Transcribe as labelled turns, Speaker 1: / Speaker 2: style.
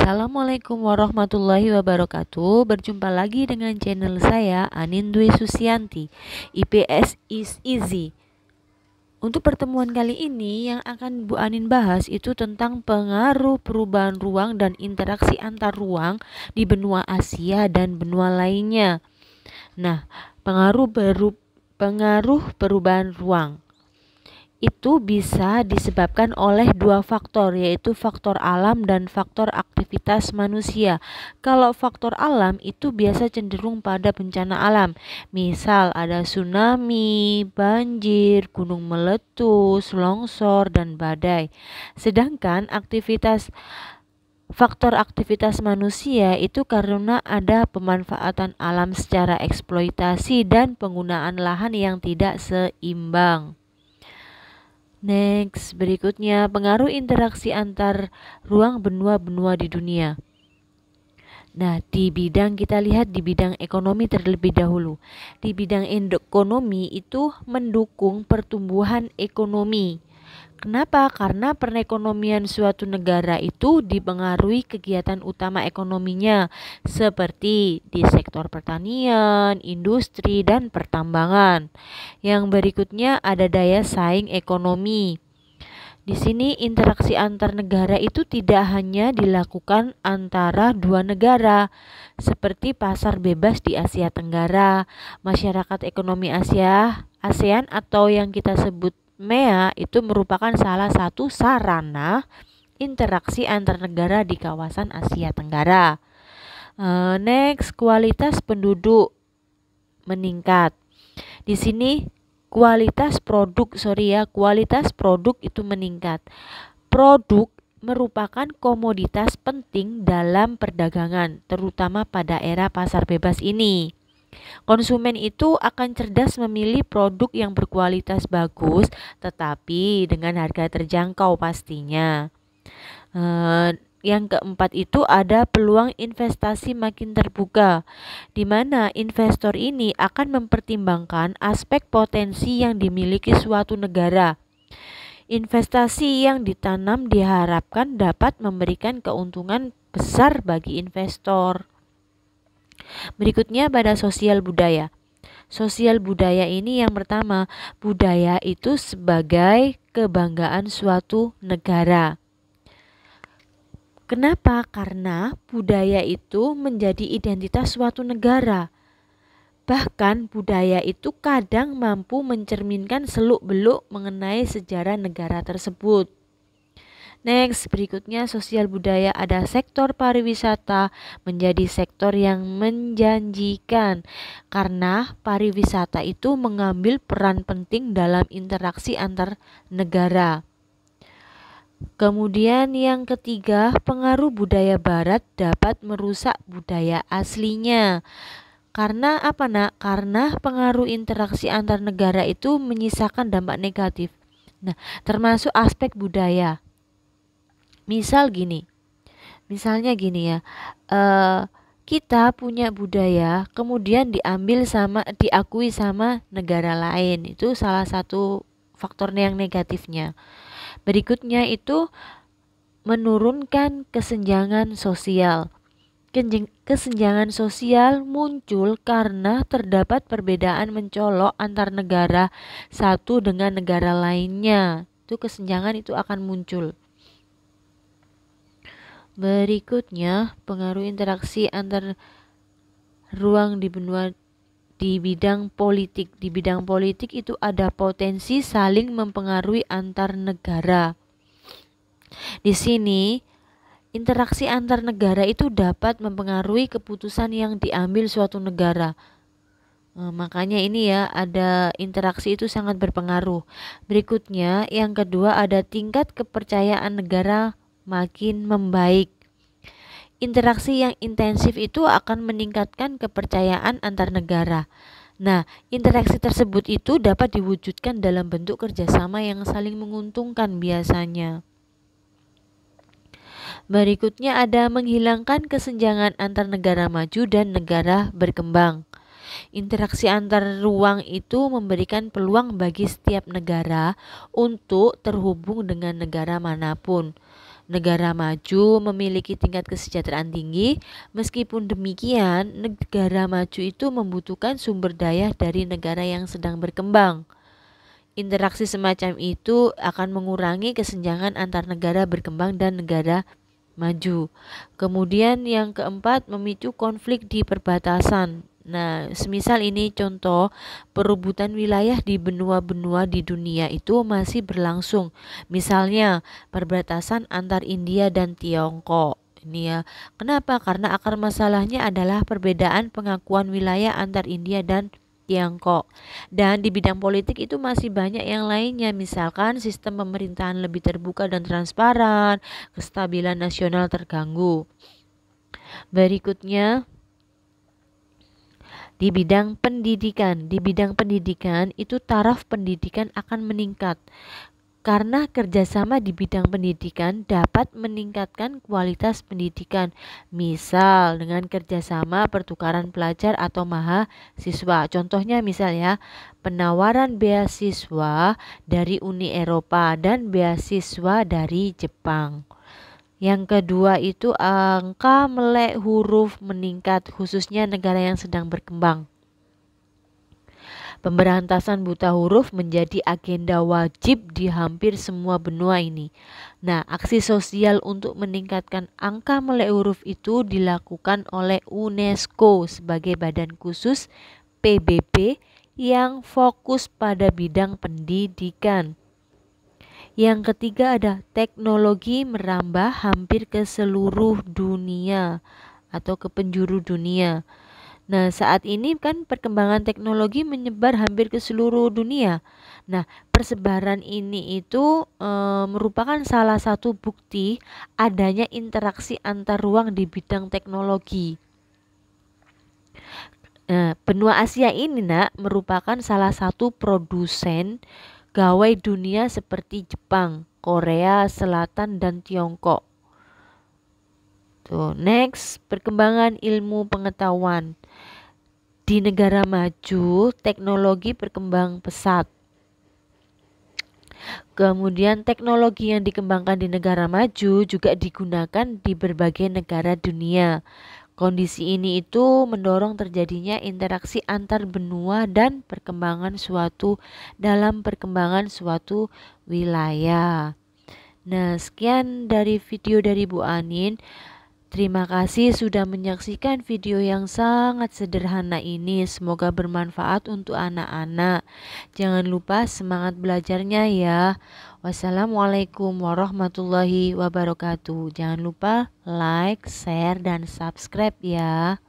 Speaker 1: Assalamualaikum warahmatullahi wabarakatuh. Berjumpa lagi dengan channel saya Anin Dwi Susianti. IPS is easy. Untuk pertemuan kali ini yang akan Bu Anin bahas itu tentang pengaruh perubahan ruang dan interaksi antar ruang di benua Asia dan benua lainnya. Nah, pengaruh perubahan ruang itu bisa disebabkan oleh dua faktor, yaitu faktor alam dan faktor aktivitas manusia. Kalau faktor alam itu biasa cenderung pada bencana alam, misal ada tsunami, banjir, gunung meletus, longsor, dan badai. Sedangkan faktor aktivitas manusia itu karena ada pemanfaatan alam secara eksploitasi dan penggunaan lahan yang tidak seimbang. Next, berikutnya pengaruh interaksi antar ruang benua-benua di dunia. Nah, kita lihat di bidang ekonomi terlebih dahulu. Di bidang ekonomi itu mendukung pertumbuhan ekonomi. Kenapa? Karena perekonomian suatu negara itu dipengaruhi kegiatan utama ekonominya seperti di sektor pertanian, industri, dan pertambangan. Yang berikutnya ada daya saing ekonomi. Di sini interaksi antar negara itu tidak hanya dilakukan antara dua negara, seperti pasar bebas di Asia Tenggara, masyarakat ekonomi ASEAN atau yang kita sebut MEA itu merupakan salah satu sarana interaksi antar negara di kawasan Asia Tenggara. Next, kualitas penduduk meningkat. Di sini kualitas produk itu meningkat. Produk merupakan komoditas penting dalam perdagangan, terutama pada era pasar bebas ini. Konsumen itu akan cerdas memilih produk yang berkualitas bagus, tetapi dengan harga terjangkau pastinya. Yang keempat itu ada peluang investasi makin terbuka, di mana investor ini akan mempertimbangkan aspek potensi yang dimiliki suatu negara. Investasi yang ditanam diharapkan dapat memberikan keuntungan besar bagi investor. Berikutnya pada sosial budaya. Sosial budaya ini yang pertama, budaya itu sebagai kebanggaan suatu negara. Kenapa? Karena budaya itu menjadi identitas suatu negara. Bahkan budaya itu kadang mampu mencerminkan seluk-beluk mengenai sejarah negara tersebut. Next, berikutnya sosial budaya ada sektor pariwisata menjadi sektor yang menjanjikan karena pariwisata itu mengambil peran penting dalam interaksi antar negara. Kemudian yang ketiga, pengaruh budaya barat dapat merusak budaya aslinya. Karena apa nak? Karena pengaruh interaksi antar negara itu menyisakan dampak negatif. Nah, termasuk aspek budaya. Misalnya gini ya, kita punya budaya kemudian diakui sama negara lain, itu salah satu faktor yang negatifnya. Berikutnya itu menurunkan kesenjangan sosial. Kesenjangan sosial muncul karena terdapat perbedaan mencolok antar negara satu dengan negara lainnya. Itu kesenjangan itu akan muncul. Berikutnya, pengaruh interaksi antar ruang di bidang politik. Di bidang politik itu ada potensi saling mempengaruhi antar negara. Di sini, interaksi antar negara itu dapat mempengaruhi keputusan yang diambil suatu negara. Makanya ini ya, ada interaksi itu sangat berpengaruh. Berikutnya, yang kedua ada tingkat kepercayaan negara makin membaik. Interaksi yang intensif itu akan meningkatkan kepercayaan antar negara. Nah, interaksi tersebut itu dapat diwujudkan dalam bentuk kerjasama yang saling menguntungkan biasanya. Berikutnya ada menghilangkan kesenjangan antar negara maju dan negara berkembang. Interaksi antar ruang itu memberikan peluang bagi setiap negara untuk terhubung dengan negara manapun. Negara maju memiliki tingkat kesejahteraan tinggi. Meskipun demikian, negara maju itu membutuhkan sumber daya dari negara yang sedang berkembang. Interaksi semacam itu akan mengurangi kesenjangan antar negara berkembang dan negara maju. Kemudian yang keempat, memicu konflik di perbatasan. Nah, semisal ini contoh perebutan wilayah di benua-benua di dunia itu masih berlangsung. Misalnya perbatasan antar India dan Tiongkok. Ini ya. Kenapa? Karena akar masalahnya adalah perbedaan pengakuan wilayah antar India dan Tiongkok. Dan di bidang politik itu masih banyak yang lainnya, misalkan sistem pemerintahan lebih terbuka dan transparan, kestabilan nasional terganggu. Berikutnya, di bidang pendidikan. Di bidang pendidikan itu taraf pendidikan akan meningkat. Karena kerjasama di bidang pendidikan dapat meningkatkan kualitas pendidikan, misal dengan kerjasama pertukaran pelajar atau mahasiswa. Contohnya misalnya penawaran beasiswa dari Uni Eropa dan beasiswa dari Jepang. Yang kedua itu angka melek huruf meningkat, khususnya negara yang sedang berkembang. Pemberantasan buta huruf menjadi agenda wajib di hampir semua benua ini. Nah, aksi sosial untuk meningkatkan angka melek huruf itu dilakukan oleh UNESCO sebagai badan khusus PBB yang fokus pada bidang pendidikan. Yang ketiga ada teknologi merambah hampir ke seluruh dunia atau ke penjuru dunia. Nah, saat ini kan perkembangan teknologi menyebar hampir ke seluruh dunia. Nah, persebaran ini itu merupakan salah satu bukti adanya interaksi antar ruang di bidang teknologi. Nah, benua Asia ini merupakan salah satu produsen gawai dunia seperti Jepang, Korea Selatan, dan Tiongkok. Tuh, next, perkembangan ilmu pengetahuan. Di negara maju, teknologi berkembang pesat. Kemudian teknologi yang dikembangkan di negara maju juga digunakan di berbagai negara dunia. Kondisi ini itu mendorong terjadinya interaksi antar benua dan perkembangan suatu wilayah. Nah, sekian dari video dari Bu Anin. Terima kasih sudah menyaksikan video yang sangat sederhana ini. Semoga bermanfaat untuk anak-anak. Jangan lupa semangat belajarnya ya. Wassalamualaikum warahmatullahi wabarakatuh. Jangan lupa like, share, dan subscribe ya.